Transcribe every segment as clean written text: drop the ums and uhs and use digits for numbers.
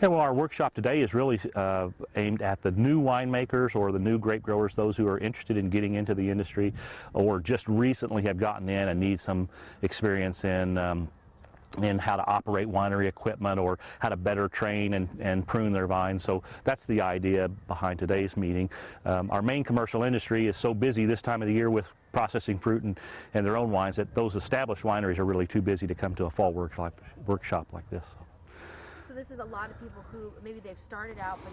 Yeah, well, our workshop today is really aimed at the new winemakers or the new grape growers, those who are interested in getting into the industry or just recently have gotten in and need some experience in how to operate winery equipment or how to better train and prune their vines. So that's the idea behind today's meeting. Our main commercial industry is so busy this time of the year with processing fruit and their own wines that those established wineries are really too busy to come to a fall workshop like this. So this is a lot of people who maybe they've started out, but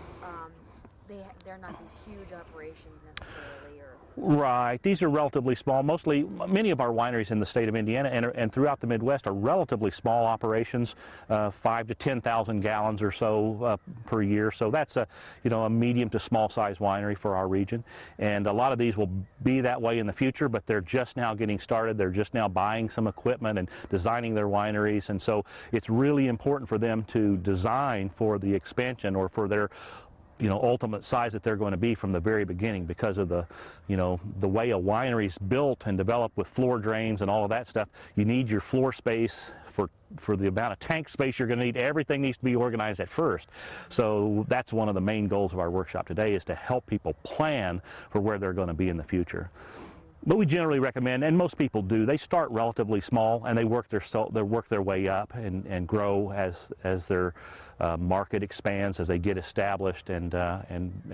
they're not these huge operations necessarily, or right. These are relatively small. Many of our wineries in the state of Indiana and throughout the Midwest are relatively small operations, 5 to 10,000 gallons or so per year. So that's a medium to small size winery for our region. And a lot of these will be that way in the future, but they're just now getting started. They're just now buying some equipment and designing their wineries. And so it's really important for them to design for the expansion or for their ultimate size that they're going to be from the very beginning, because of the way a winery is built and developed with floor drains and all of that stuff. You need your floor space for the amount of tank space you're going to need. Everything needs to be organized at first. So that's one of the main goals of our workshop today, is to help people plan for where they're going to be in the future. But we generally recommend, and most people do, they start relatively small and they work their way up and grow as their market expands, as they get established and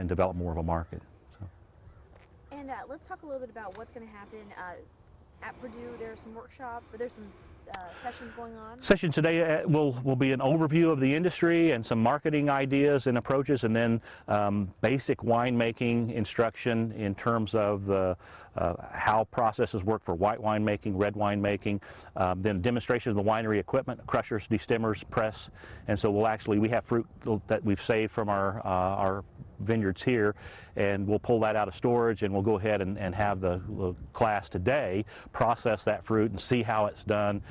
develop more of a market. So. And let's talk a little bit about what's going to happen at Purdue. There's some workshop, but there's some sessions going on. Session today will be an overview of the industry and some marketing ideas and approaches, and then basic winemaking instruction in terms of the how processes work for white wine making, red wine making, then demonstration of the winery equipment, crushers, destimmers, press. And so we have fruit that we've saved from our vineyards here, and we'll pull that out of storage, and we'll go ahead and have the class today process that fruit and see how it's done,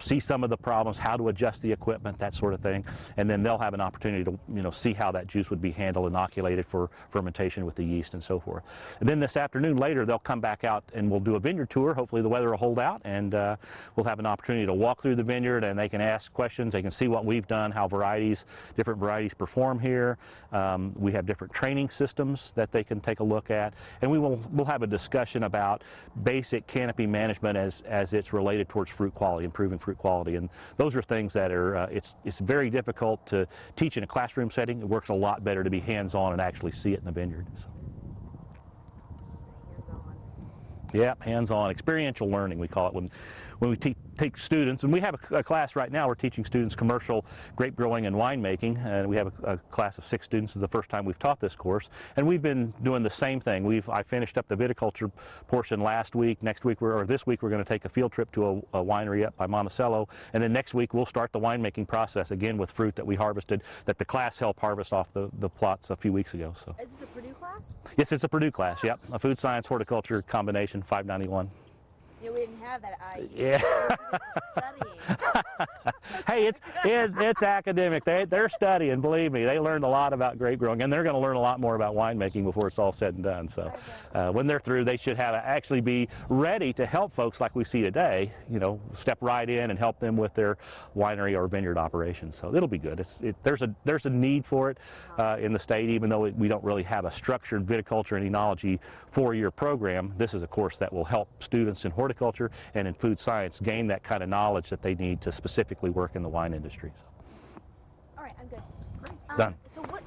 see some of the problems, how to adjust the equipment, that sort of thing. And then they'll have an opportunity to see how that juice would be handled, inoculated for fermentation with the yeast and so forth. And then this afternoon later they'll come back out and we'll do a vineyard tour. Hopefully the weather will hold out, and we'll have an opportunity to walk through the vineyard, and they can ask questions. They can see what we've done, how different varieties perform here. We have different training systems that they can take a look at, and we'll have a discussion about basic canopy management as it's related towards fruit quality, improving fruit quality. And those are things that are it's very difficult to teach in a classroom setting. It works a lot better to be hands-on and actually see it in the vineyard. So. Yep, hands-on, experiential learning, we call it when we take students, and we have a class right now. We're teaching students commercial grape growing and winemaking, and we have a class of 6 students. This is the first time we've taught this course, and we've been doing the same thing. I finished up the viticulture portion last week. This week we're going to take a field trip to a winery up by Monticello, and then next week we'll start the winemaking process again with fruit that we harvested, that the class helped harvest off the plots a few weeks ago. So. Is this a Purdue class? Yes, it's a Purdue class. Yep, a food science horticulture combination, 591. Yeah, we didn't have that idea. Yeah. Studying. Hey, it's academic. They're studying. Believe me, they learned a lot about grape growing, and they're going to learn a lot more about winemaking before it's all said and done. So, when they're through, they should actually be ready to help folks like we see today. Step right in and help them with their winery or vineyard operations. So it'll be good. There's a need for it in the state, even though we don't really have a structured viticulture and enology 4-year program. This is a course that will help students in horticulture and in food science gain that kind of knowledge that they need to specifically work in the wine industry. So. All right, I'm good. Done. So what